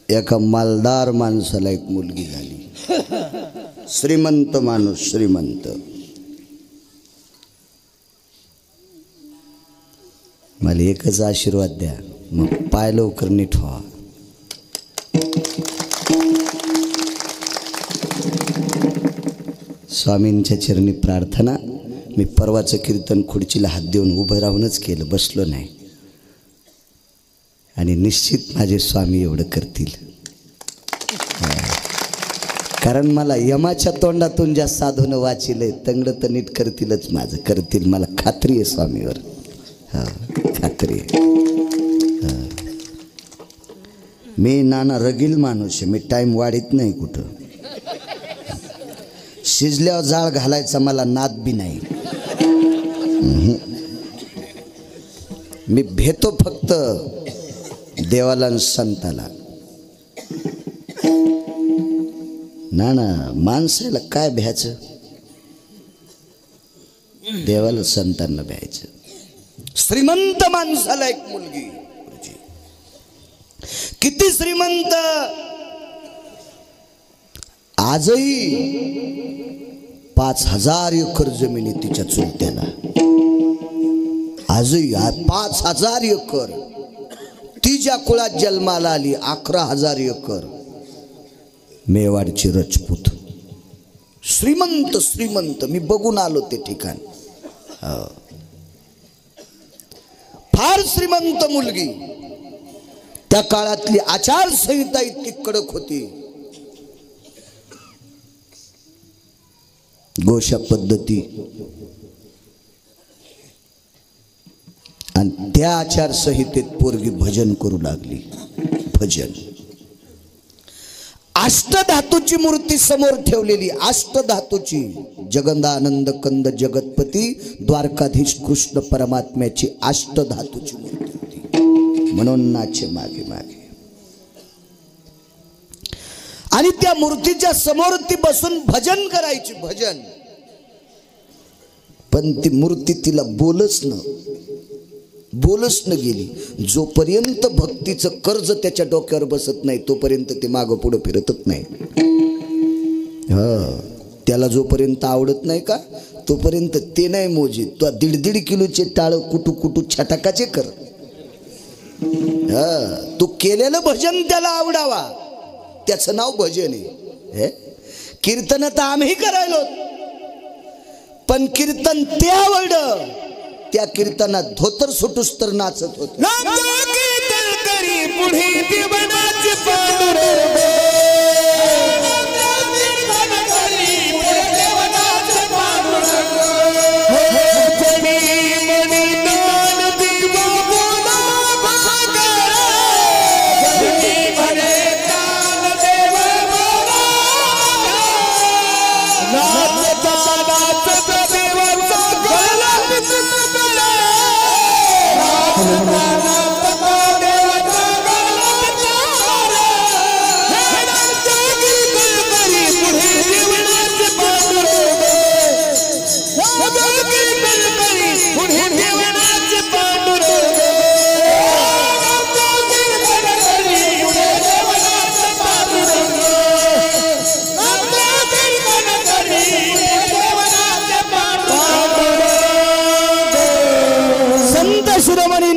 एका मालदार माणसाला एक मुलगी झाली. श्रीमंत माणूस, श्रीमंत. मला एकच आशीर्वाद द्या, मग पाय लवकर नीट व्हा. स्वामींच्या चरणी प्रार्थना. मी परवाचं कीर्तन खुर्चीला हात देऊन उभं राहूनच केलं, बसलो नाही. आणि निश्चित माझे स्वामी एवढं करतील, कारण मला यमाच्या तोंडातून ज्या साधून वाचिले तंगड तर नीट करतीलच, माझं करतील, मला खात्री आहे स्वामीवर. हा, खात्री आहे. मी नाना रगील माणूस आहे, मी टाईम वाढीत नाही कुठं. शिजल्यावर जाळ घालायचा मला नाद बी नाही. मी भेतो फक्त देवाला आणि संताला. ना माणसाला काय भ्यायचं, देवाला संतांना भ्यायचं. श्रीमंत माणसाला एक मुलगी, किती श्रीमंत. आजही 5,000 एकर जमिनी तिच्या चुलत्याला. आजही 5,000 एकर. ती ज्या कुळात जन्माला आली 11,000 एकर. मेवाडची राजपूत. श्रीमंत श्रीमंत. मी बघून आलो ते ठिकाण. फार श्रीमंत मुलगी. त्या काळातली आचारसंहिता इतकी कडक होती. गोशा पद्धती आणि त्या आचारसंहितेत पोरगी भजन करू लागली. भजन. अष्टधातूची मूर्ती समोर ठेवलेली. अष्टधातूची. जगदानंद कंद जगतपती द्वारकाधीश कृष्ण परमात्म्याची अष्टधातूची मूर्ती होती. म्हणून नाचे मागे मागे. आणि त्या मूर्तीच्या समोर ती बसून भजन करायची. भजन. पण ती मूर्ती तिला बोलच न गेली. जोपर्यंत भक्तीचं कर्ज त्याच्या डोक्यावर बसत नाही तोपर्यंत ते मागं पुढं फिरतच नाही. त्याला जोपर्यंत आवडत नाही का तोपर्यंत ते नाही मोजी. तो 1.5 किलोचे टाळ कुटू कुटू छटाकाचे कर. तू केलेलं भजन त्याला आवडावा, त्याचं नाव भजन आहे. कीर्तन तर आम्ही करायलो, पण कीर्तन ते आवडलं. त्या कीर्तनात धोतर सुटूस तर नाचत होत.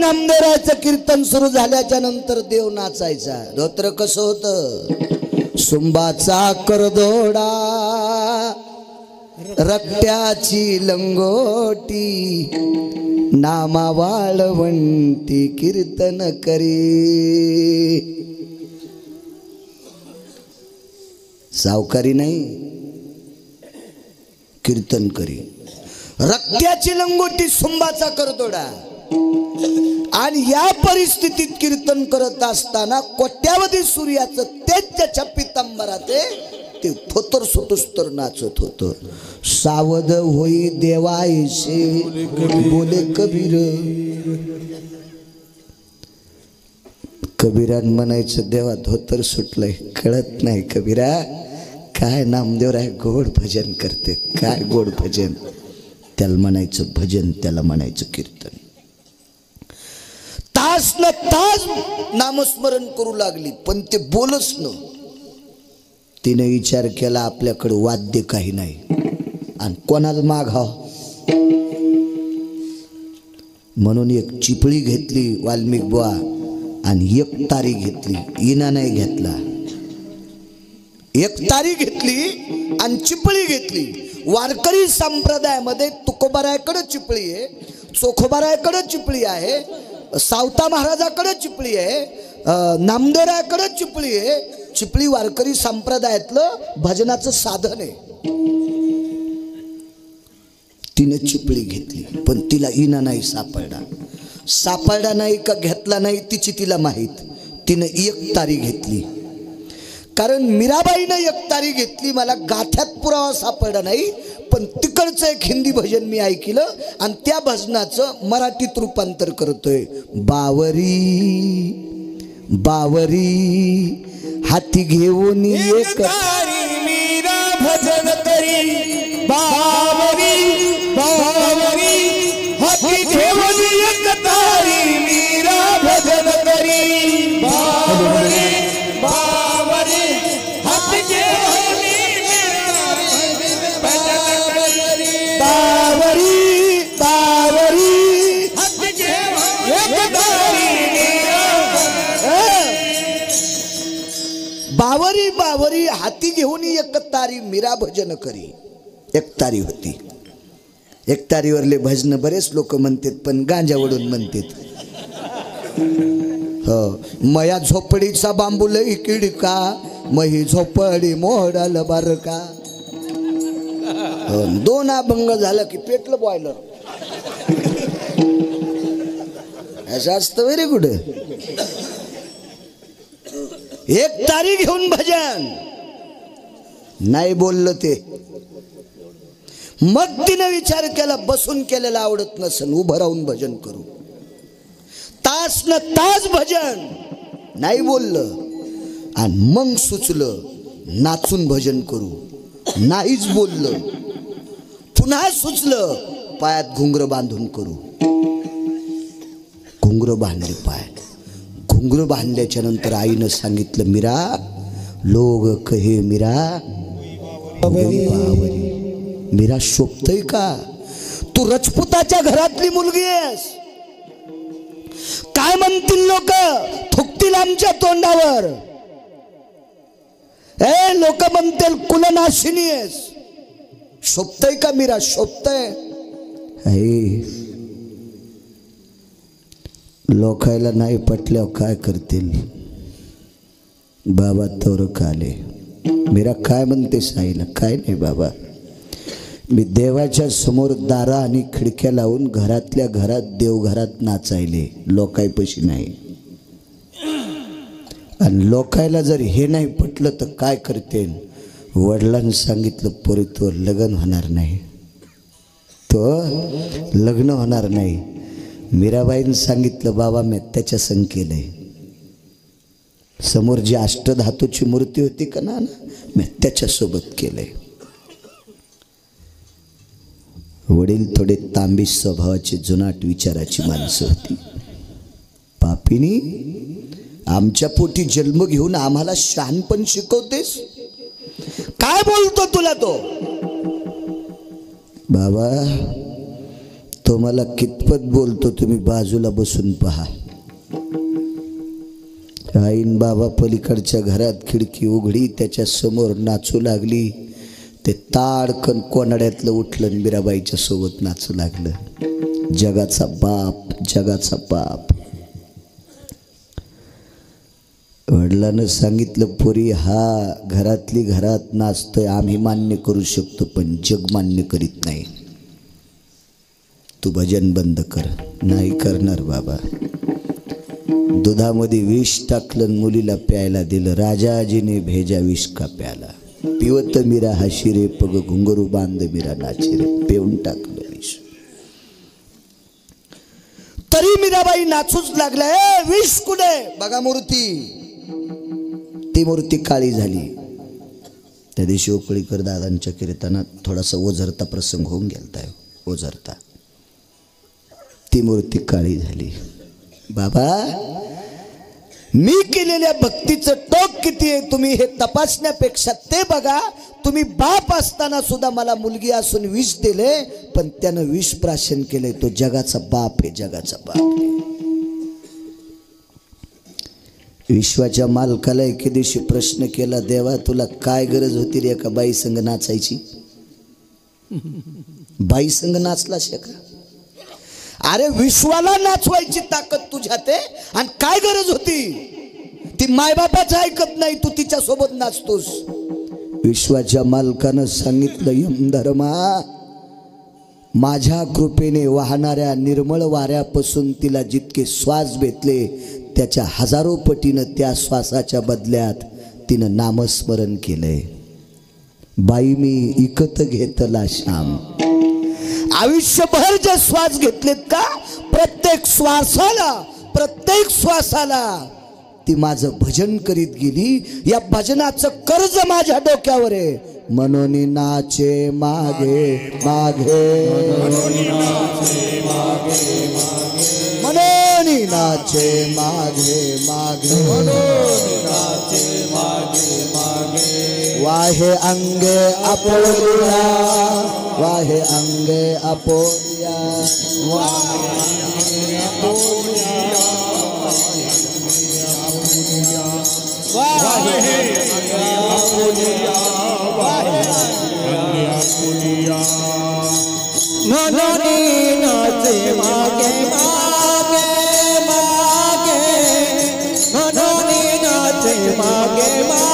नामदेवाचं कीर्तन सुरू झाल्याच्या नंतर देव नाचायचा. धोत्र कसं होतं. सुंबाचा करदोडा रक्त्याची लंगोटी नामा वाळवंटी कीर्तन करी. सावकारी नाही, कीर्तन करी. रक्त्याची लंगोटी सुंबाचा करदोडा. आणि या परिस्थितीत कीर्तन करत असताना कोट्यावधी सूर्याचं तेजच्या पितांबरात ते थोतर सुटूस तर नाचत होतं. सावध होई देवायसे बोले कबीर. कबीरान म्हणायचं देवा धोतर सुटलंय, कळत नाही कबीरा काय नामदेवराय गोड भजन करते. काय गोड भजन. त्याला म्हणायचं भजन, त्याला म्हणायचं कीर्तन. तास न तास नामस्मरण करू लागली, पण ते बोलच न. तिने विचार केला आपल्याकडे वाद्य काही नाही आणि कोणाला मागाव, म्हणून एक चिपळी घेतली वाल्मिक बुवा आणि एक तारी घेतली. इना नाही घेतला, एक तारी घेतली आणि चिपळी घेतली. वारकरी संप्रदायामध्ये तुकोबारायकडे चिपळी आहे, चोखोबारायकडे चिपळी आहे, सावता महाराजाकडे चिपळी आहे, नामदेवरायाकडे चिपळी आहे. चिपळी वारकरी संप्रदायातलं भजनाचं साधन आहे. तिने चिपळी घेतली, पण तिला इना नाही सापडला. सापडला नाही का घेतला नाही तिची तिला माहीत. तिने एक तारी घेतली, कारण मीराबाईनं एक तारी घेतली. मला गाथ्यात पुरावा सापडला नाही, पण तिकडचं एक हिंदी भजन मी ऐकलं आणि त्या भजनाचं मराठीत रूपांतर करतोय. बावरी बावरी हाती घेऊन एक तारी मीरा भजन करी. बावरी बावरी हाती घेऊन एक तारी मीरा भजन करी. बावरी बावरी हाती घेऊन बावरी बावरी हाती घेऊन एक तारी बावरी बावरी हाती घेऊन एक तारी मीरा भजन करी. एक तारी होती. एक तारीवरले भजन बरेच लोक म्हणतात, पण गांजावडून म्हणतात. हो, मया झोपडीचा बांबू लई किडका, मही झोपडी मोडाल बर का. दोन अभंग झालं की पेटलं बॉयलर. असं असतं व्हेरी गुड. एक तारी घेऊन भजन नाही बोललं ते. मग तिने विचार केला, बसून केलेला आवडत नसेल, उभं राहून भजन करू. तास न तास भजन नाही बोललं आणि मग सुचलं नाचून भजन करू. नाहीच बोललं. पुन्हा सुचलं पायात घुंगर बांधून करू. घुंगर बांधले पायात. घुंगर बांधल्याच्या नंतर आईनं सांगितलं, मीरा लोग कहे मीरा बावरी. मीरा शोभतय का? तू राजपुताच्या घरातली मुलगी आहेस. काय म्हणतील लोक? थुकतील आमच्या तोंडावर. ए लोक म्हणतील कुलनाशिनी आहेस. शोभतय का मीरा? शोभतय. लोकायला नाही पटल्यावर काय करतील? बाबा तोर काले. मीरा काय म्हणतेस आईला? काय नाही बाबा, मी देवाच्या समोर दारा आणि खिडक्या लावून घरातल्या घरात देवघरात नाचायले, लोकायपाशी नाही. आणि लोकायला जर हे नाही पटलं तर काय करते? वडिलांनी सांगितलं, पोरी तो लग्न होणार नाही, तो लग्न होणार नाही. मीराबाईंनी सांगितलं, बाबा मी त्याच्या संग केलंय. समोर जी अष्टधातूची मूर्ती होती का ना, मी त्याच्यासोबत केलंय. वडील थोडे तांबी स्वभावाची जुनाट विचाराची माणसं होती. पापिनी, आमच्या पोटी जन्म घेऊन आम्हाला शहाणपण शिकवतेस? काय बोलतो तुला तो? बाबा तो मला कितपत बोलतो तुम्ही बाजूला बसून पहा. आईन बाबा पलीकडच्या घरात खिडकी उघडी, त्याच्या समोर नाचू लागली. ते ताडकन कोनाड्यातलं उठलं, मीराबाईच्या सोबत नाचू लागलं. जगाचा बाप, जगाचा बाप. वडिलांना सांगितलं, पोरी हा घरातली घरात नाचतोय, आम्ही मान्य करू शकतो, पण जग मान्य करीत नाही. तू भजन बंद कर. नाही करणार बाबा. दुधामध्ये विष टाकलं, मुलीला प्यायला दिलं. राजाजीने भेजा विष का प्याला. पिवत मीरा हशी रे, पग घुंगरू बांध मीरा नाची रे. पेऊन टाकलं विष. तरी मीराबाई नाचूच लागल्या. विष कुठे? बघा मूर्ती. ती मूर्ती काळी झाली. त्या दिवशी ओकळीकर दादांच्या कीर्तनात थोडासा ओझरता प्रसंग होऊन गेलता. ओझरता ती मूर्ती काळी झाली. बाबा मी केलेल्या भक्तीचं टोक किती आहे तुम्ही हे तपासण्यापेक्षा ते बघा. तुम्ही बाप असताना सुद्धा मला मुलगी असून विष दिले, पण त्यानं विष प्राशन केले. तो जगाचा बाप आहे, जगाचा बाप. विश्वाच्या मालकाला एके दिवशी प्रश्न केला, देवा तुला काय गरज होती रे एका बाई संग नाचायची? बाई संग नाचला शेका? अरे विश्वाला नाचवायची ताकद तुझ्यात आहे, आणि काय गरज होती? ती मायबापाचं ऐकत नाही, तू तिच्या सोबत नाचतोस. विश्वाच्या मालकानं सांगितलं, यमधर्मा माझ्या कृपेने वाहणाऱ्या निर्मळ वाऱ्यापासून तिला जितके श्वास भेटले त्याच्या हजारो पटीनं त्या श्वासाच्या बदल्यात तिनं नामस्मरण केलंय. बाई मी इकत घेतला श्याम. आयुष्यभर जे श्वास घेतलेत का, प्रत्येक श्वासाला ती माझं भजन करीत गेली. या भजनाचं कर्ज माझ्या डोक्यावर आहे. म्हणून नाचे मागे मागे, म्हणून नाचे मागे मागे, वाहे अंगे अपोलिया, वाहे अंगे अपोलिया, मनोनी नाचे मागे मागे मागे, मनोनी नाचे मागे मागे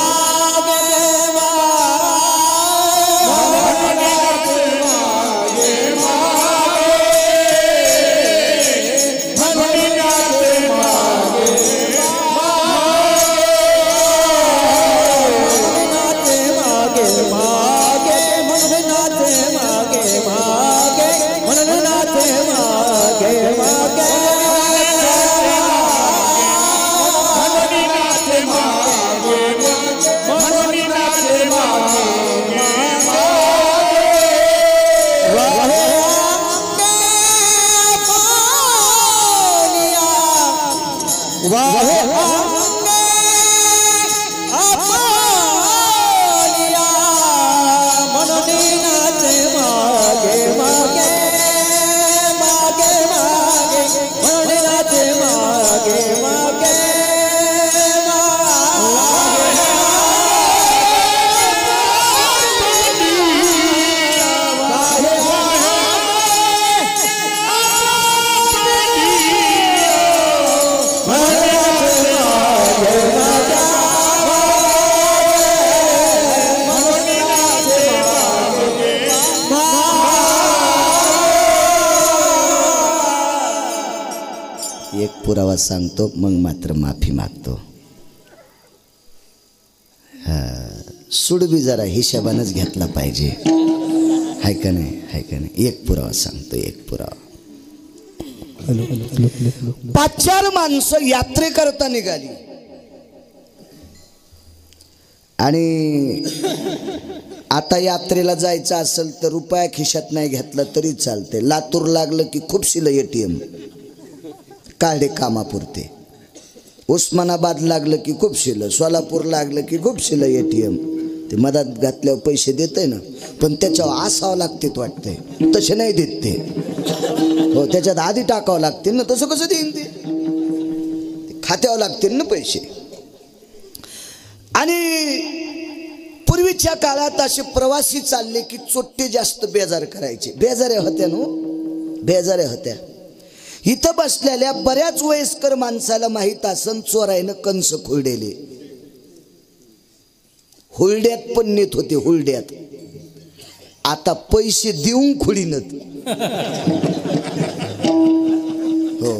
पुरावा सांगतो, मग मात्र माफी मागतो. सूड बी जरा हिशोबानच घेतला पाहिजे, हाय का नाही? हाय का नाही? एक पुरावा सांगतो, एक पुरावा. 5-4 माणसं यात्रेकरता निघाली आणि आता यात्रेला जायचं असेल तर रुपया खिशात नाही घेतला तरी चालते. लातूर लागलं की खूप शिलं ATM काढे कामापुरते. उस्मानाबाद लागलं की खूप शिलं, सोलापूर लागलं की खूप शिलं ATM. ते मधात घातल्यावर पैसे देतंय ना, पण त्याच्यावर असावं लागते वाटतंय, तसे नाही देत ते. हो, त्याच्यात आधी टाकावं लागतील ना, तसं कसं देईन ते? खात्यावर लागतील ना पैसे. आणि पूर्वीच्या काळात असे प्रवासी चालले की चोट्टे जास्त बेजार करायचे. बेजाऱ्या होत्या ना, बेजाऱ्या होत्या. इथं बसलेल्या बऱ्याच वयस्कर माणसाला माहीत असन चोरायनं कंस खुळडेले. हुलड्यात पण नेत होते, हुलड्यात. आता पैसे देऊन खुळीनत. हो,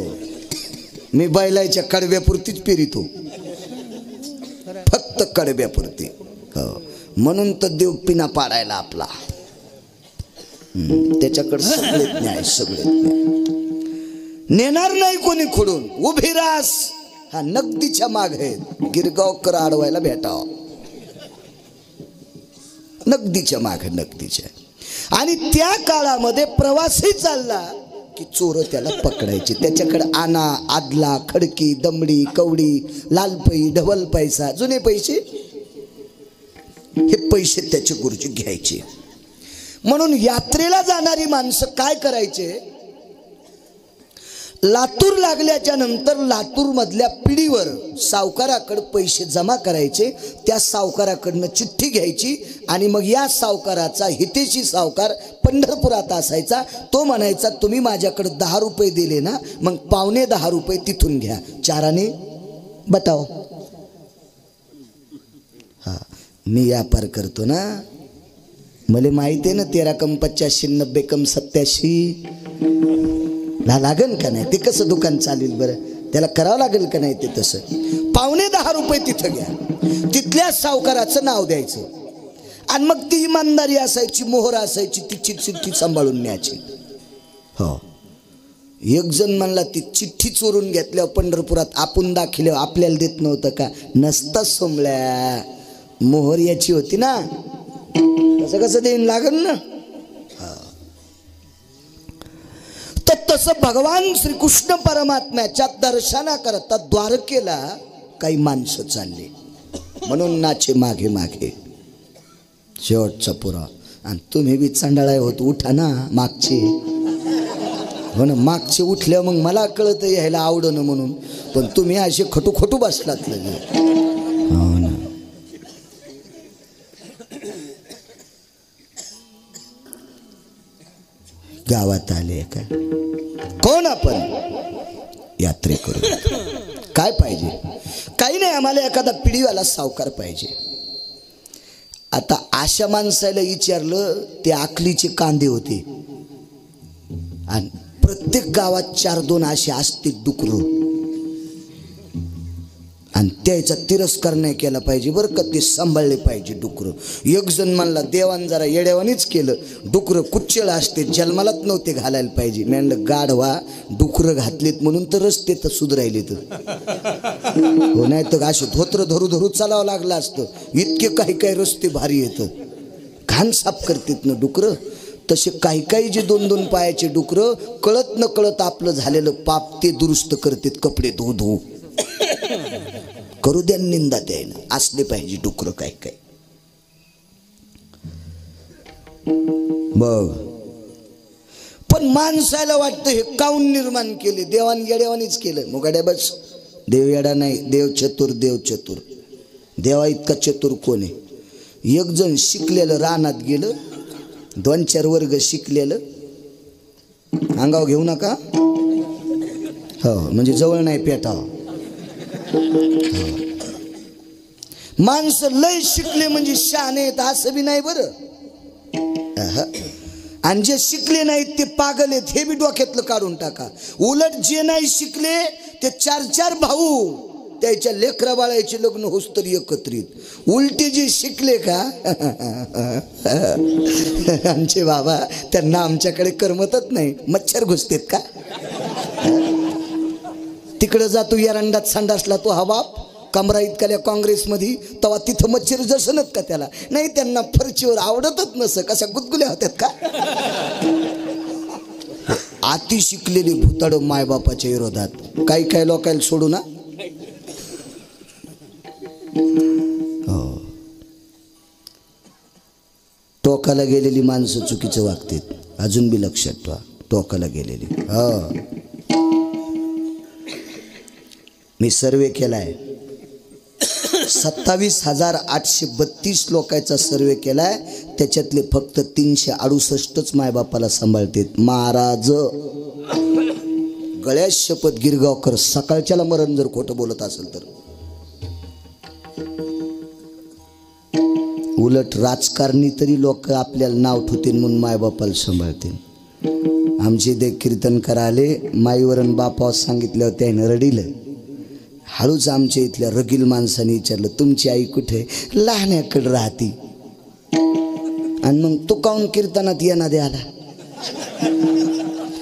मी बैलाच्या कडव्यापुरतीच पेरितो, फक्त कडव्यापुरती. हो, म्हणून तर देव पिना पाडायला आपला. त्याच्याकडे सगळेच न्याय, सगळेच न्याय. नेणार नाही कोणी खुडून. उभी रास हा नगदीच्या माग आहेत. गिरगावकर अडवायला भेटाव, नगदीच्या माग, नगदीच्या. आणि त्या काळामध्ये प्रवासी चालला की चोर त्याला पकडायचे. त्याच्याकडे आणा, आदला, खडकी, दमडी, कवडी, लालपई, ढबल पैसा, जुने पैसे, हे पैसे त्याचे गुरुजी घ्यायचे. म्हणून यात्रेला जाणारी माणसं काय करायचे, लातूर लागल्याच्या नंतर लातूर मधल्या पिढीवर सावकाराकडे पैसे जमा करायचे. त्या सावकाराकडनं चिठ्ठी घ्यायची आणि मग या सावकाराचा हितेशी सावकार पंढरपुरात असायचा. तो म्हणायचा तुम्ही माझ्याकडे 10 रुपये दिले ना, मग 10.25 रुपये तिथून घ्या, चाराने बताओ. हा, मी व्यापार करतो ना, मला माहिती आहे ना, 13 कम 85 90 कम 87 लागन का नाही. ते कसं दुकान चालेल बरं, त्याला करावं लागेल का नाही. ते तसं 10.25 रुपये तिथं घ्या, तिथल्या सावकाराचं नाव द्यायचं आणि मग ती इमानदारी असायची, मोहर असायची, ती चिठ्ठी सांभाळून न्यायची. हो, एक जण म्हणला ती चिठ्ठी चोरून घेतल्यावर पंढरपुरात आपण दाखिल्यावर आपल्याला देत नव्हतं का. नसता सोमल्या, मोहर याची होती ना, कसं कसं देईन लागन ना. तर तसं भगवान श्रीकृष्ण परमात्म्याच्या दर्शनाकरता द्वारकेला काही माणसं चालली, म्हणून नाचे मागे मागे. शेवटचा पुरा. आणि तुम्ही बी चांडाळा होत, उठा ना मागचे. हो ना, मागचे उठल्या मग मला कळत यायला आवडणं म्हणून, पण तुम्ही असे खटू खटू बसलात लगे. हो ना, गावात आले का कोण, आपण यात्रे करू. काय पाहिजे, काही नाही, आम्हाला एखादा पिढीवाला सावकार पाहिजे. आता अशा माणसाला विचारलं, ते आकलीचे कांदे होते आणि प्रत्येक गावात 4-2 असे असते डुकरं, आणि त्याचा तिरस्कार नाही केला पाहिजे बरं का, ते सांभाळले पाहिजे डुकरं. एक जण म्हणला, देवान जरा येड्यावानीच केलं, डुकरं कुच्चळ असते, जन्मालाच नव्हते घालायला पाहिजे. मी म्हणलं गाढवा, डुकरं घातलेत म्हणून तर रस्ते तर सुधारायले तर हो, नाही तर असे धोत्र धरू धरू चालावं लागलं असतं. इतके काही काही रस्ते भारी येतं, घाण साफ करतात ना डुकरं. तसे काही काही जे 2-2 पायाचे डुकरं कळत न कळत आपलं झालेलं पाप ते दुरुस्त करतात, कपडे धू धू. करू द्या निंदा, त्यानं असले पाहिजे डुकरं काय काय. बघ, पण माणसाला वाटतं हे काऊन निर्माण केले, देवान येड्यावानीच केलं. मुगाड्या बस, देव येडा नाही, देव चतुर, देव चतुर. देवा इतका चतुर कोण आहे. एक जण शिकलेलं रानात गेलं, 2-4 वर्ग शिकलेलं, अंगाव घेऊ नका हो, म्हणजे जवळ नाही पेटाव. माणसं लय शिकले म्हणजे शहाणे आहेत असं बी नाही बरं. आणि जे शिकले नाहीत ते पागल आहेत हे बी डोक्यातलं काढून टाका. उलट जे नाही शिकले ते 4-4 भाऊ, त्याच्या लेकरा बाळाचे लग्न होस तरी एकत्रित. उलटे जे शिकले का आमचे बाबा, त्यांना आमच्याकडे करमतच नाही. मच्छर घुसतेत का, तिकडे जातो एरंडात संडासला तो हा बाप, कमरा इतकाल्या काँग्रेसमध्ये, तेव्हा तिथं मच्छर जसनत का त्याला. नाही, त्यांना फरचीवर आवडतच नसं, कशा गुदगुल्या होत्यात का. अति शिकलेली भुताड मायबापाच्या विरोधात काही काही लोकांना सोडू ना. हो, टोकाला गेलेली माणसं चुकीचं वागतात, अजून बी लक्षात ठेवा. टोकाला गेलेली. हो, मी सर्वे केलाय, 27,832 लोकांचा सर्वे केलाय. त्याच्यातले फक्त 368च मायबापाला सांभाळतात. महाराज गळ्यात शपथ, गिरगावकर सकाळच्याला मरण जर खोटं बोलत असेल तर. उलट राजकारणी तरी लोक आपल्याला नाव ठेवतील म्हणून मायबापाला सांभाळतील. आमचे ते कीर्तनकार आले, माईवरण बापावर सांगितल्यावर त्याने रडिलं. हळूच आमच्या इथल्या रगील माणसाने विचारलं, तुमची आई कुठे? लहान्याकडे राहती. आणि मग तू काऊन कीर्तनात येणार द्याला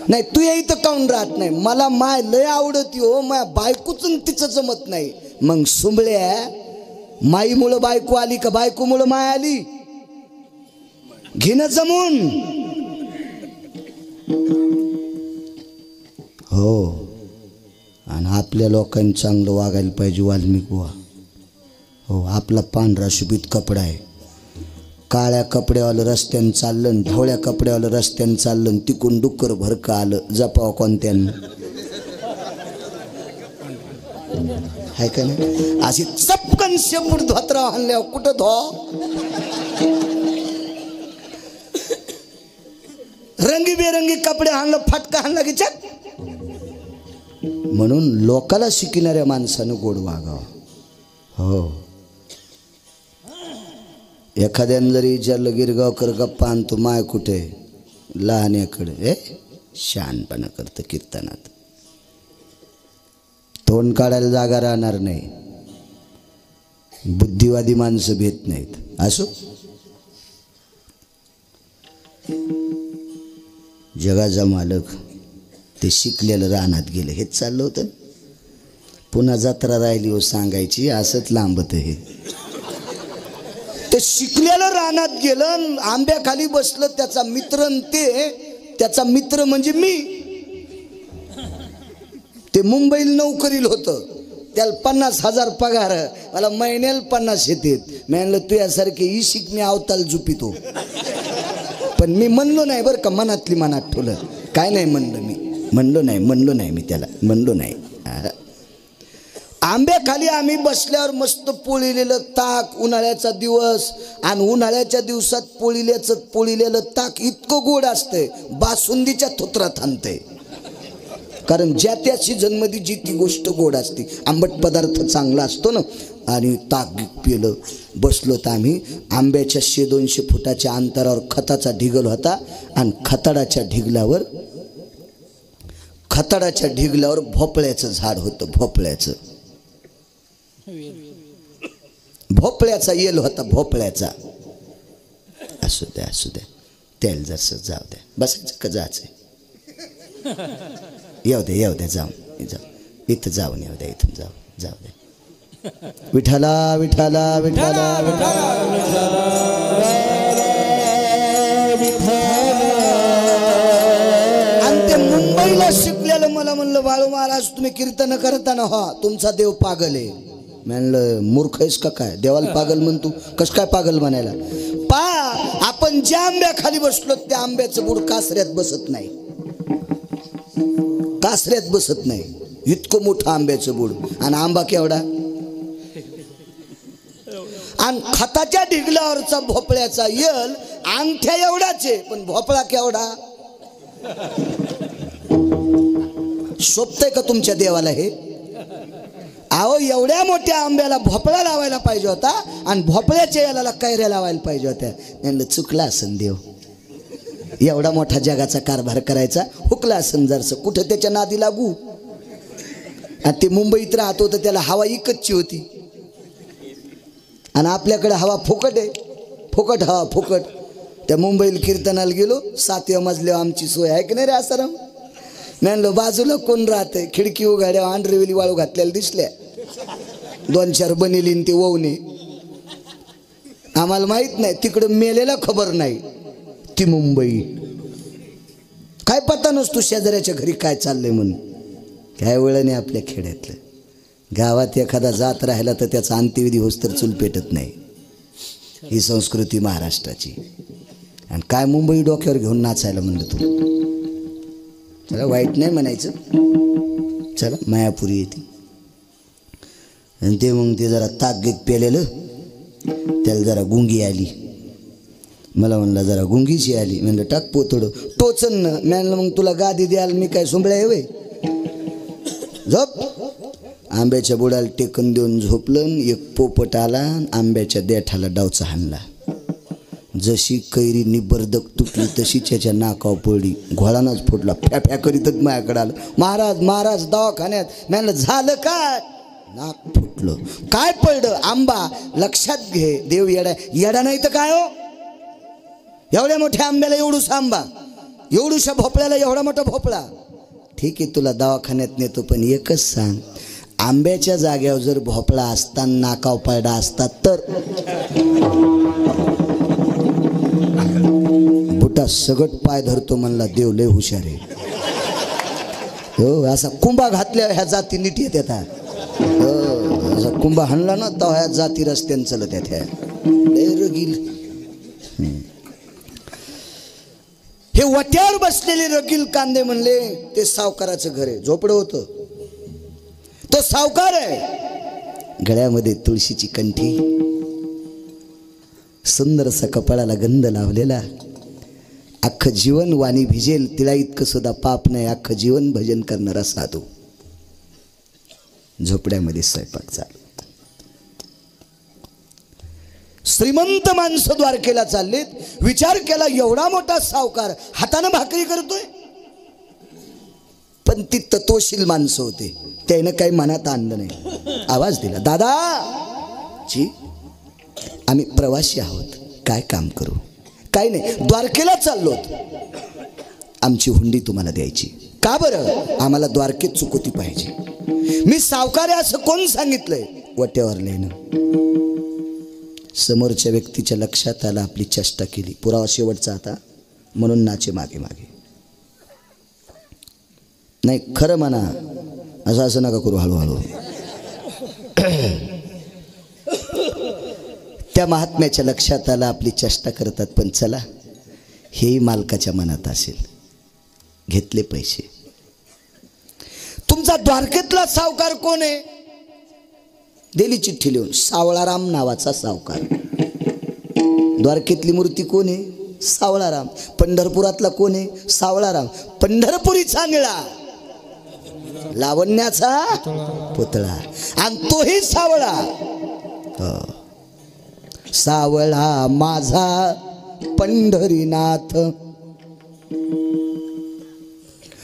नाही, तू या इथं काऊन राहत नाही? मला माय लय आवडती हो, माय बायकोच तिचं जमत नाही. मग सुंबळ्या, माईमुळं बायको आली का बायकोमुळं माय आली? घेणं जमून. हो, आणि आपल्या लोकांनी चांगलं वागायला पाहिजे वाल्मिक बुवा. हो, आपला पांढरा शुभीत कपडा आहे, काळ्या कपड्यावालं रस्त्यानं चाललं, ढवळ्या कपड्यावालं रस्त्यानं चाललं, तिकून डुक्कर भरकं आलं, जपाव कोणत्यानं आहे का नाही. अशी चपकन शेपूट धोत्रा आणल्यावर कुठं रंगीबेरंगी कपडे आणलं, फाटका आणला की चक. म्हणून लोकाला शिकणाऱ्या माणसानं गोड वागावं. हो, एखाद्यानं जरी विचारलं गिरगावकर गप्पा आणतो माय कुठे, लहान्याकडे शहाणपणा करतं कीर्तनात, तोंड काढायला जागा राहणार नाही. बुद्धिवादी माणसं भेट नाहीत. असो, जगाचा मालक ते शिकलेलं रानात गेलं, हेच चाललं होतं. पुन्हा जत्रा राहिली हो सांगायची, असंच लांबत हे. ते शिकलेलं रानात गेलं, आंब्याखाली बसलं, त्याचा मित्र, त्याचा मित्र म्हणजे मी. ते मुंबईला नोकरीला होतं, त्याला 50,000 पगार, मला महिन्याला 50 येतात. मी म्हणलं तू यासारखे ई शिक, मी अवताल झुपितो. पण मी म्हणलो नाही बरं का, मनातली मनात ठेवलं, काय नाही म्हणलं मी, म्हणलो नाही मी त्याला, म्हणलो नाही. आंब्याखाली आम्ही बसल्यावर मस्त पोळीलेलं ताक, उन्हाळ्याचा दिवस, आणि उन्हाळ्याच्या दिवसात पोळीलेलं ताक इतकं गोड असतंय, बासुंदीच्या थोत्रात आणतंय. कारण ज्या त्या सीझनमध्ये जी ती गोष्ट गोड असते, आंबट पदार्थ चांगला असतो ना. आणि ताक पिलं, बसलो तर आम्ही. आंब्याच्या 100-200 फुटाच्या अंतरावर खताचा ढिगल होता, आणि खताडाच्या ढिगल्यावर भोपळ्याचं झाड होतं. भोपळ्याचा येल होता, भोपळ्याचा. असू द्या तेल जसं जाऊ द्या, बसायचं का जायचं, येऊ द्या जाऊ इथं जाऊन येऊ द्या, इथून जाऊ द्या. विठाला आणि ते मुंबईला शिकलेलं मला म्हणलं, बाळू महाराज तुम्ही कीर्तन करताना हा तुमचा देव पागल आहे. म्हणलं मूर्ख आहेस का काय, देवाला पागल म्हणतो, कस काय पागल म्हणायला. आपण ज्या आंब्याखाली बसलो त्या आंब्याचं बुड कासऱ्यात बसत नाही, इतकं मोठं आंब्याचं बुड, आणि आंबा केवढा. आणि खताच्या ढिगल्यावरचा भोपळ्याचा येल अंगठ्या एवढाच आहे, पण भोपळा केवढा. शोभतंय का तुमच्या देवाला हे. अहो, एवढ्या मोठ्या आंब्याला भोपळा लावायला पाहिजे होता, आणि भोपळ्याच्या याला कैऱ्या लावायला पाहिजे होत्या. म्हणलं चुकला असन देव, एवढा मोठा जगाचा कारभार करायचा, हुकला असन जरसं, कुठं त्याच्या नादी लागू. आणि ते मुंबईत राहत होतं, त्याला हवा इकतची होती, आणि आपल्याकडे हवा फुकट आहे, हवा फुकट. त्या मुंबईला कीर्तनाला गेलो, 7व्या मजल्यावर आमची सोय आहे की नाही रे आसाराम. म्हणलं बाजूला कोण राहतंय, खिडकी उघाड्या आंड्रेवेली वाळू घातलेल्या दिसल्या, 2-4 बनेलीन ते ववने. आम्हाला माहित नाही, तिकडं मेलेला खबर नाही. ती मुंबई काय पत्ता नसतो शेजाऱ्याच्या घरी काय चाललंय म्हणून. काय वेळ नाही आपल्या खेड्यातलं. गावात एखादा जात राहिला तर त्याचा अंत्यविधी होस तर चूल पेटत नाही. ही संस्कृती महाराष्ट्राची. आणि काय मुंबई डोक्यावर घेऊन नाचायला म्हणलं तू. चला वाईट नाही म्हणायचं, चला मायापुरी येते. आणि ते मग ते जरा ताक पेलेलं, त्याला जरा गुंगी आली. मला म्हणला जरा गुंगीची आली. म्हणलं टाक पोतडं, टोचन न. म्हणलं मग तुला गादी द्याल मी काय सोंबळ्या आहे वय. झोप. आंब्याच्या बुडाला टेकन देऊन झोपलं. एक पोपट आला, आंब्याच्या देठाला डावचा हाणला. जशी कैरी निबर्दक तुटली तशी त्याच्या नाकावर पडली, घोळानाच फुटला. फॅ करीतच माझ्याकडे आलं. महाराज दवाखान्यात. म्हणलं झालं काय. नाक फुटलं. काय पडलं. आंबा. लक्षात घे देव येडा नाही तर काय हो. एवढ्या मोठ्या आंब्याला एवढूसा आंबा, एवढूशा भोपळ्याला एवढा मोठा भोपळा. ठीक आहे तुला दवाखान्यात नेतो, पण एकच सांग, आंब्याच्या जाग्यावर जर भोपळा असता नाकाव पडला असता तर बुटा सगट पाय धरतो म्हणला देव लय हुशार आहे. हो असा कुंभा घातल्या ह्या जाती नीट येत येतात. हो असा कुंभा हाणला ना तर ह्या जाती रस्त्यानं चलत येत ह्या रगील. हे वट्यावर बसलेले रगील कांदे म्हणले ते सावकाराचं घर आहे. झोपडं होतं. तो सावकार आहे. गळ्यामध्ये तुळशीची कंठी, सुंदरसा कपाळाला गंध लावलेला. अख्खं जीवन वाणी भिजेल तिला इतकं सुद्धा पाप नाही. अख्खं जीवन भजन करणारा साधू. झोपड्यामध्ये स्वयंपाक चालू. श्रीमंत माणसं द्वारकेला चाललेत. विचार केला एवढा मोठा सावकार हाताने भाकरी करतोय. पण ती तत्वशील माणसं होते. त्यानं काही मनात आणलं नाही. आवाज दिला, दादा जी आम्ही प्रवासी आहोत, काय काम करू? काय नाही, द्वारकेला चाललो. आमची हुंडी तुम्हाला द्यायची. का बरं? आम्हाला द्वारकेत चुकवती पाहिजे. मी सावकार आहे असं कोण सांगितलंय? वट्यावर लिहिणं. समोरच्या व्यक्तीच्या लक्षात आलं आपली चेष्टा केली. पुरावा शेवटचा आता म्हणून नाचे मागे मागे. नाही खरं म्हणा, असं नका करू. हळूहळू त्या महात्म्याच्या लक्षात आलं आपली चेष्टा करतात. पण चला हेही मालकाच्या मनात असेल. घेतले पैसे. तुमचा द्वारकेतला सावकार कोण आहे? दिली चिठ्ठी लिहून. सावळाराम नावाचा सावकार. द्वारकेतली मूर्ती कोण आहे? सावळाराम. पंढरपुरातला कोण आहे? सावळाराम. पंढरपुरीचा निळा, लावण्याचा पुतळा, आणि तोही सावळा. सावळा माझा पंढरीनाथ.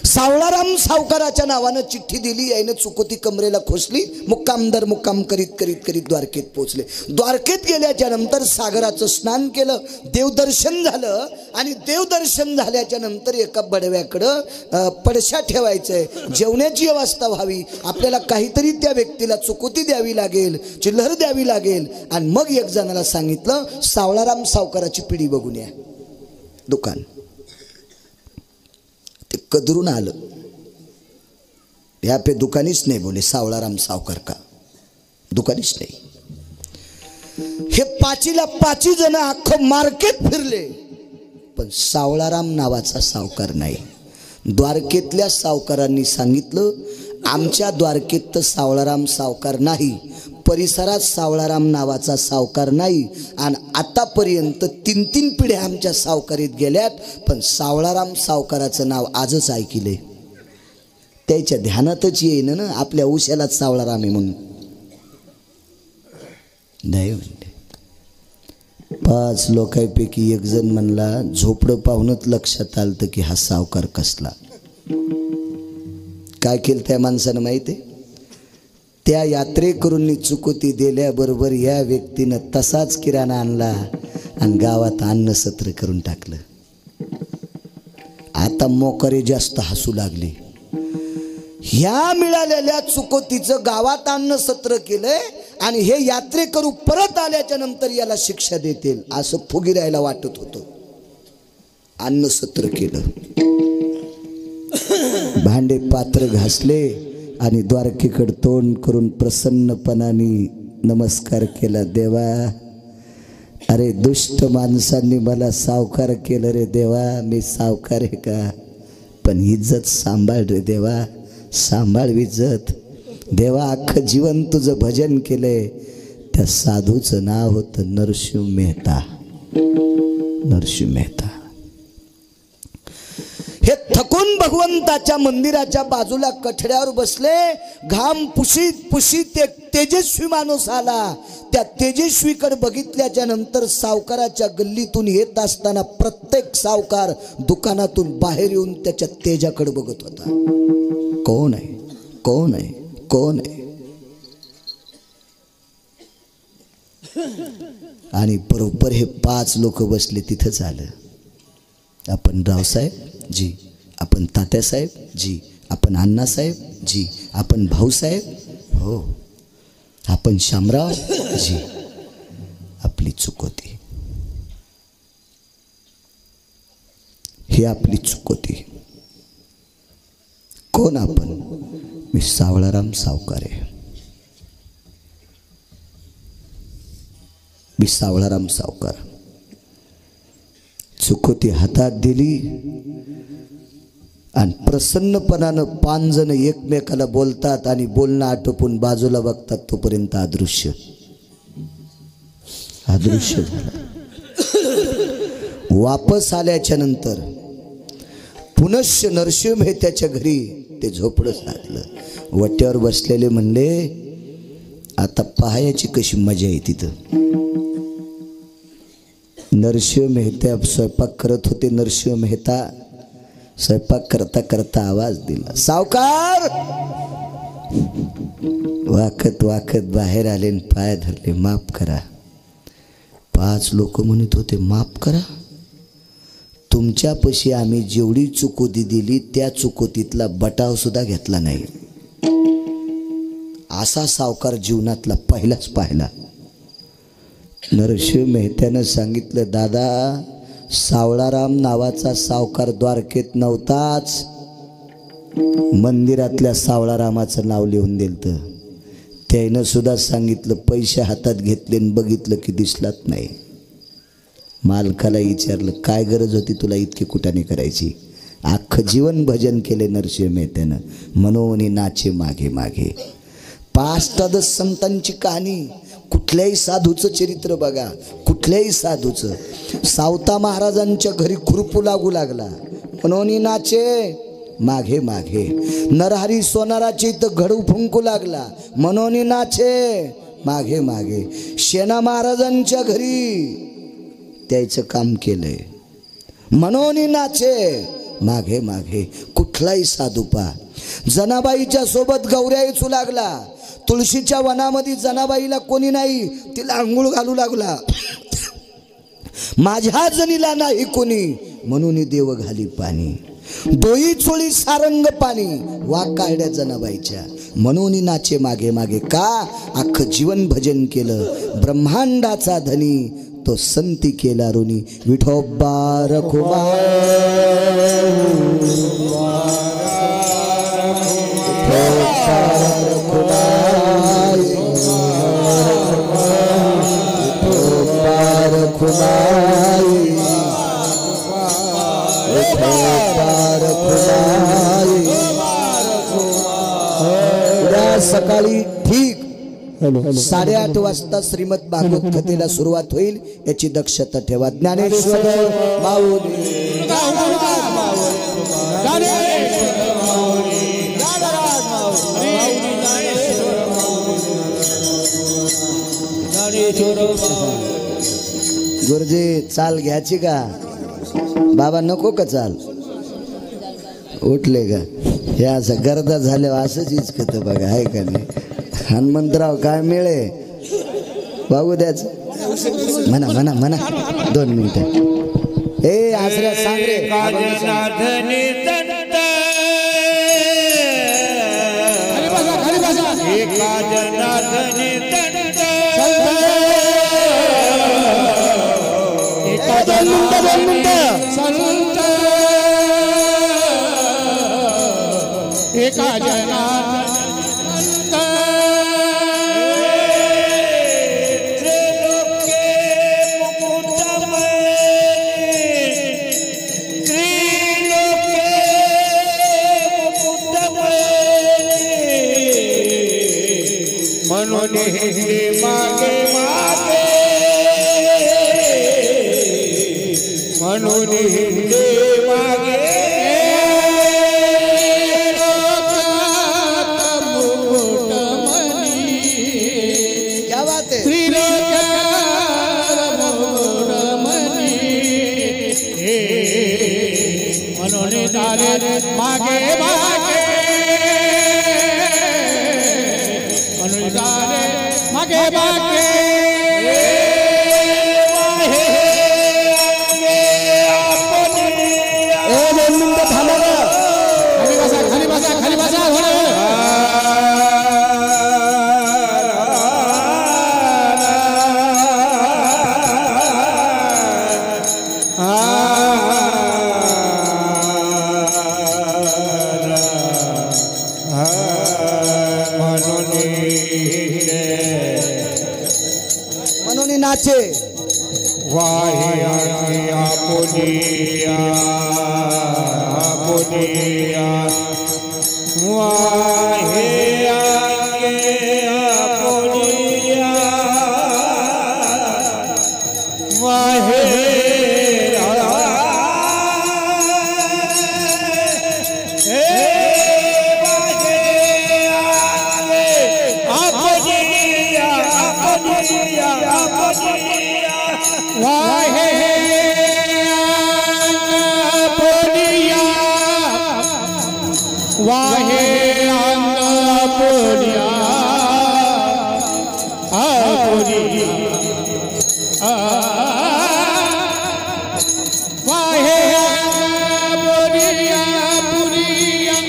सावळाराम सावकाराच्या नावानं चिठ्ठी दिली. याने चुकोती कमरेला खोसली. मुक्काम दर मुक्काम करीत करीत करीत द्वारकेत पोचले. द्वारकेत गेल्याच्या नंतर सागराचं स्नान केलं. देवदर्शन झालं. आणि देवदर्शन झाल्याच्या नंतर एका बडव्याकडं पडशा ठेवायचंय. जेवण्याची व्यवस्था व्हावी. आपल्याला काहीतरी त्या व्यक्तीला चुकोती द्यावी लागेल, चिल्लर द्यावी लागेल. आणि मग एक जणाला सांगितलं सावळाराम सावकाराची पिढी बघून या. दुकान ते कदरून आलं. यहाँ पे दुकानीच नहीं बोले सावळाराम सावकार का. दुकानीच नाही. हे पाचीला 5 जण अख्खं मार्केट फिरले. पण सावळाराम नावाचा सावकार नाही. द्वारकेतल्या सावकारांनी सांगितलं आमच्या द्वारकेत तर सावळाराम सावकार नाही. परिसरात सावळाराम नावाचा सावकार नाही. आणि आतापर्यंत 3 पिढ्या आमच्या सावकारीत गेल्यात. पण सावळाराम सावकाराचं नाव आजच ऐकले. त्याच्या ध्यानातच येईन ना आपल्या उशालाच सावळाराम आहे म्हणून. नाही म्हणते. 5 लोकांपैकी एक जण म्हणला झोपडं पाहूनच लक्षात आलं की हा सावकार कसला. काय केलं त्या माणसानं माहिती आहे? त्या यात्रेकरूंनी चुकोती दिल्याबरोबर या व्यक्तीनं तसाच किराणा आणला आणि गावात अन्न सत्र करून टाकलं. आता मोकरे जास्त हसू लागले. ह्या मिळालेल्या चुकोतीचं गावात अन्न सत्र केलंय आणि हे यात्रेकरू परत आल्याच्या नंतर याला शिक्षा देतील असं फुगिरायला वाटत होतं. अन्न सत्र केलं. भांडे पात्र घासले आणि द्वारकेकडे तोंड करून प्रसन्नपणाने नमस्कार केला. देवा, अरे दुष्ट माणसांनी मला सावकार केलं रे देवा. मी सावकार आहे का? पण इज्जत सांभाळ रे देवा, सांभाळ इज्जत. देवा अख्खं जीवन तुझं भजन केलंय. त्या साधूचं नाव होतं नरसिंह मेहता. नरसिंह मेहता हे थकून भगवंताच्या मंदिराच्या बाजूला कठड्यावर बसले. घाम पुशीत पुशीत एक तेजस्वी माणूस आला. त्या तेजस्वीकडे बघितल्याच्या नंतर सावकाराच्या गल्लीतून येत असताना प्रत्येक सावकार दुकानातून बाहेर येऊन त्याच्या तेजाकडे बघत होता. कोण आहे, कोण आहे, कोण आहे? आणि बरोबर हे 5 लोक बसले. तिथंच आलं. आपण रावसाहेब जी, आपण तात्यासाहेब जी, आपण अण्णासाहेब जी, आपण भाऊसाहेब हो, आपण शामराव जी. आपली चूक होती. ही आपली चूक होती. कोण आपण? मी सावळाराम सावकार आहे. मी सावळाराम सावकार. चुकोती हातात दिली आणि प्रसन्नपणानं 5 जण एकमेकाला बोलतात आणि बोलणं आटोपून बाजूला बघतात. तोपर्यंत अदृश्य झालं. वापस आल्याच्या नंतर पुनश्च नरसिंह मेहत्याच्या घरी ते झोपडं साधलं. वट्यावर बसलेले म्हणले, आता पाहायची कशी मजा आहे तिथं. नरसिंह मेहता स्वयंपाक करत होते. नरसिंह मेहता स्वयंपाक करता करता आवाज दिला, सावकार. वाकत वाकत बाहेर आले आणि पाय धरले, माफ करा. 5 लोक म्हणत होते, माफ करा. तुमच्यापाशी आम्ही जेवढी चुकोती दिली त्या चुकोतीतला बटाव सुद्धा घेतला नाही. असा सावकार जीवनातला पहिलाच पाहिला. नरसिंह मेहत्यानं सांगितलं, दादा, सावळाराम नावाचा सावकार द्वारकेत नव्हताच. मंदिरातल्या सावळारामाचं नाव लिहून दिलं. त्यानं सुद्धा सांगितलं, पैसे हातात घेतले आणि बघितलं की दिसलाच नाही. मालकाला विचारलं, काय गरज होती तुला इतकी कुटाने करायची? अख्खं जीवन भजन केले नरसिंह मेहत्यानं. मनोनी नाचे मागे मागे. 5 संतांची कहाणी. कुठल्याही साधूचं चरित्र बघा, कुठल्याही साधूचं. सावता महाराजांच्या घरी खुरपू लागू लागला, मनोनी नाचे मागे मागे. नरहरी सोनाराच्या इथं घडू फुंकू लागला, मनोनी नाचे मागे मागे. शेणा महाराजांच्या घरी त्याचं काम केलंय, मनोनी नाचे मागे मागे. कुठलाही साधू पा. जनाबाईच्या सोबत गौऱ्या येचू लागला. तुळशीच्या वनामध्ये जनाबाईला कोणी नाही, तिला आंघोळ घालू लागला. माझ्या जनीला नाही कोणी, म्हणून देव घाली पाणी. डोई चोळी सारंग पाणी, वाक काढ्या जनाबाईच्या, म्हणून नाचे मागे मागे. का? अख्खं जीवन भजन केलं. ब्रह्मांडाचा धनी तो संती केला ऋणी. विठोबा रखुमा सकाळी ठीक 8:30 वाजता श्रीमद भागवत कथेला सुरुवात होईल, याची दक्षता ठेवा. ज्ञानेश्वर माऊली गुरुजी, चाल घ्यायची का बाबा? नको का चाल? उठले का? हे असं गर्दा झाल्यावर असंच इचकत बघा, आहे का नाही? हनुमंतराव काय मिळे बघू द्याच. म्हणा म्हणा म्हणा 2 मिनिटं. ए आसऱ्या सांग रे. एका जनार्दन म्हणून मागे मागे, म्हणून मागे. क्या बात है? मनोने डाले मागे मागे, मनोने डाले मागे मागे. खाली बसा खाली बसा. Ah नाचे वाहे आपुनिया आपुनिया वाहे आपुनिया वाहे वाहे आपुनिया आपुनिया वाहे आपुनिया आपुनिया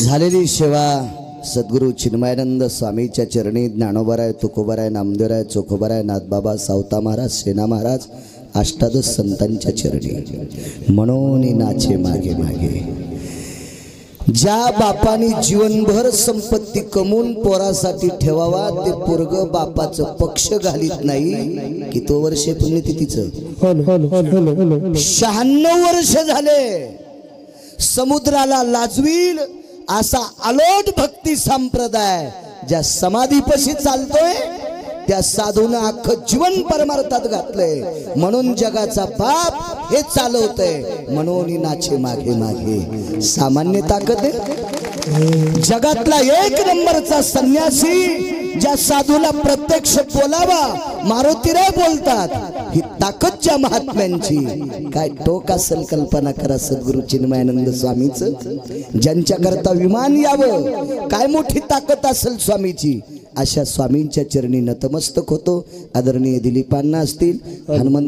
झालेली सेवा सद्गुरू चिन्मयानंद स्वामीच्या चरणी ज्ञानोबराय तुकोबराय नामदेवराय चोखोबराय नाथबाबा सावता महाराज सेना महाराज अष्टादश संतांच्या चरणी म्हणून नाचे मागे मागे। ज्या बापानी जीवनभर संपत्ती कमवून पोरासाठी ठेवावा ते पोरग बापाचं पक्ष घालीत नाही की तो वर्षे पुण्यतिथीचं 96 वर्ष झाले समुद्राला लाजवील असा अलोट भक्ती संप्रदाय ज्या समाधीपाशी चालतोय त्या साधूनं अख्खं जीवन परमार्थात घातलंय म्हणून जगाचा बाप हे चालवतंय म्हणून नाचे मागे मागे। सामान्य ताकद आहे जगातला एक नंबरचा संन्यासी ज्या साधूला प्रत्यक्ष बोलावा मारुतीराय बोलतात ही ताकद ज्या महात्म्यांची काय टोक असेल कल्पना करा सद्गुरू चिन्मयानंद स्वामीचं ज्यांच्या करता विमान यावं काय मोठी ताकद असेल स्वामीची। अशा स्वामींच्या चरणी नतमस्तक होतो। आदरणीय दिलीपांना असतील हनुमंत